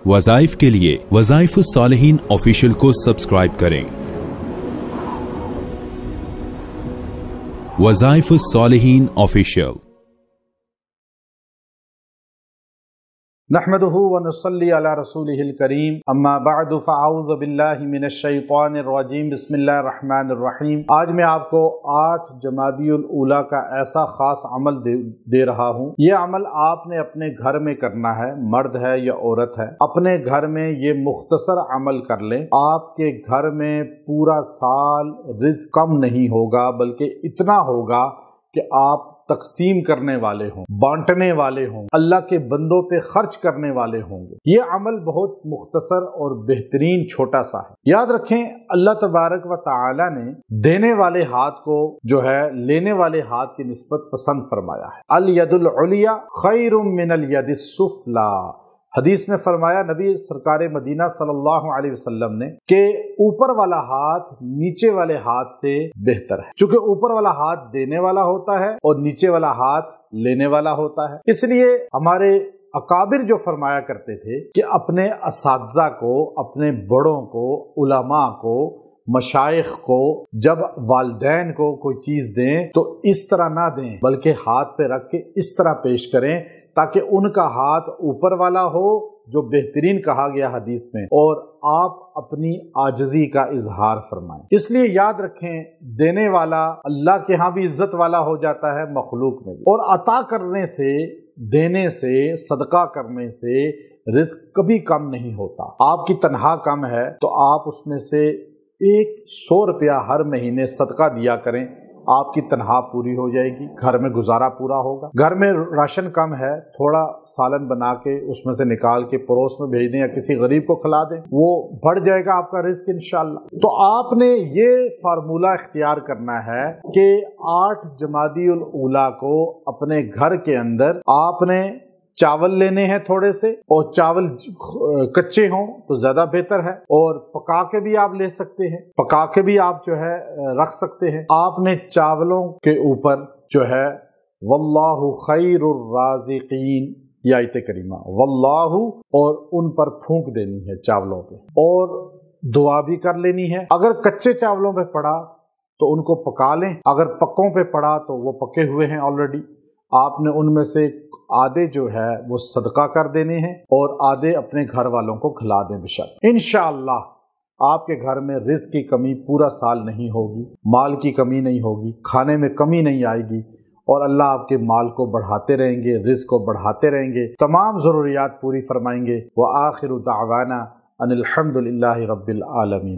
वज़ाइफ के लिए वज़ाइफुस सालिहीन ऑफिशियल को सब्सक्राइब करें। वज़ाइफुस सालिहीन ऑफिशियल। नहमदुहु व नुसल्ली अला रसूलिहिल करीम, अम्मा बअदु फ़अऊज़ु बिल्लाहि मिनश शैतानिर रजीम, बिस्मिल्लाहिर रहमानिर रहीम। आज मैं आपको 8 जमादियुल ऊला का ऐसा ख़ास अमल दे रहा हूँ। ये अमल आपने अपने घर में करना है, मर्द है या औरत है, अपने घर में ये मुख्तसर अमल कर लें। आपके घर में पूरा साल रिज़्क़ कम नहीं होगा, बल्कि इतना होगा कि आप तकसीम करने वाले हों, बांटने वाले हों, अल्लाह के बंदों पे खर्च करने वाले होंगे। ये अमल बहुत मुख्तसर और बेहतरीन छोटा सा है। याद रखें, अल्लाह तबारक व तआला ने देने वाले हाथ को जो है लेने वाले हाथ की निस्बत पसंद फरमाया है। अल यदुल उलिया खैरुम मिनल यदिस सुफला। हदीस में फरमाया नबी सरकार मदीना सल्लल्लाहु अलैहि वसल्लम ने कि ऊपर वाला हाथ नीचे वाले हाथ से बेहतर है, क्योंकि ऊपर वाला हाथ देने वाला होता है और नीचे वाला हाथ लेने वाला होता है। इसलिए हमारे अकाबिर जो फरमाया करते थे कि अपने असातिज़ा को, अपने बड़ों को, उलमा को, मशाइख को जब वालिदैन को कोई चीज दें तो इस तरह ना दें, बल्कि हाथ पे रख के इस तरह पेश करें ताकि उनका हाथ ऊपर वाला हो, जो बेहतरीन कहा गया हदीस में, और आप अपनी आजिज़ी का इजहार फरमाएं। इसलिए याद रखें, देने वाला अल्लाह के यहाँ भी इज्जत वाला हो जाता है, मखलूक में भी। और अता करने से, देने से, सदका करने से रिज़्क़ कभी कम नहीं होता। आपकी तनख्वाह कम है तो आप उसमें से 100 रुपया हर महीने सदका दिया करें, आपकी तनख्वाह पूरी हो जाएगी, घर में गुजारा पूरा होगा। घर में राशन कम है, थोड़ा सालन बना के उसमें से निकाल के पड़ोस में भेज दें या किसी गरीब को खिला दें, वो बढ़ जाएगा आपका रिस्क इंशाअल्लाह। तो आपने ये फार्मूला इख्तियार करना है कि 8 जमादियुल ऊला को अपने घर के अंदर आपने चावल लेने हैं थोड़े से, और चावल कच्चे हों तो ज्यादा बेहतर है, और पका के भी आप ले सकते हैं, पका के भी आप जो है रख सकते हैं। आपने चावलों के ऊपर जो है वल्लाहु खैरुर राज़िकीन ये आयत करीमा वल्लाहु, और उन पर फूंक देनी है चावलों पे, और दुआ भी कर लेनी है। अगर कच्चे चावलों पे पड़ा तो उनको पका लें, अगर पक्कों पे पड़ा तो वो पके हुए हैं ऑलरेडी, आपने उनमें से आधे जो है वो सदका कर देने हैं और आधे अपने घर वालों को खिला दें बेशक। इंशाअल्लाह आपके घर में रिज़्क़ की कमी पूरा साल नहीं होगी, माल की कमी नहीं होगी, खाने में कमी नहीं आएगी, और अल्लाह आपके माल को बढ़ाते रहेंगे, रिज़्क़ को बढ़ाते रहेंगे, तमाम ज़रूरियात पूरी फरमाएंगे। व आखिरु दावाना अनिल हम्दुलिल्लाहि रब्बिल आलमीन।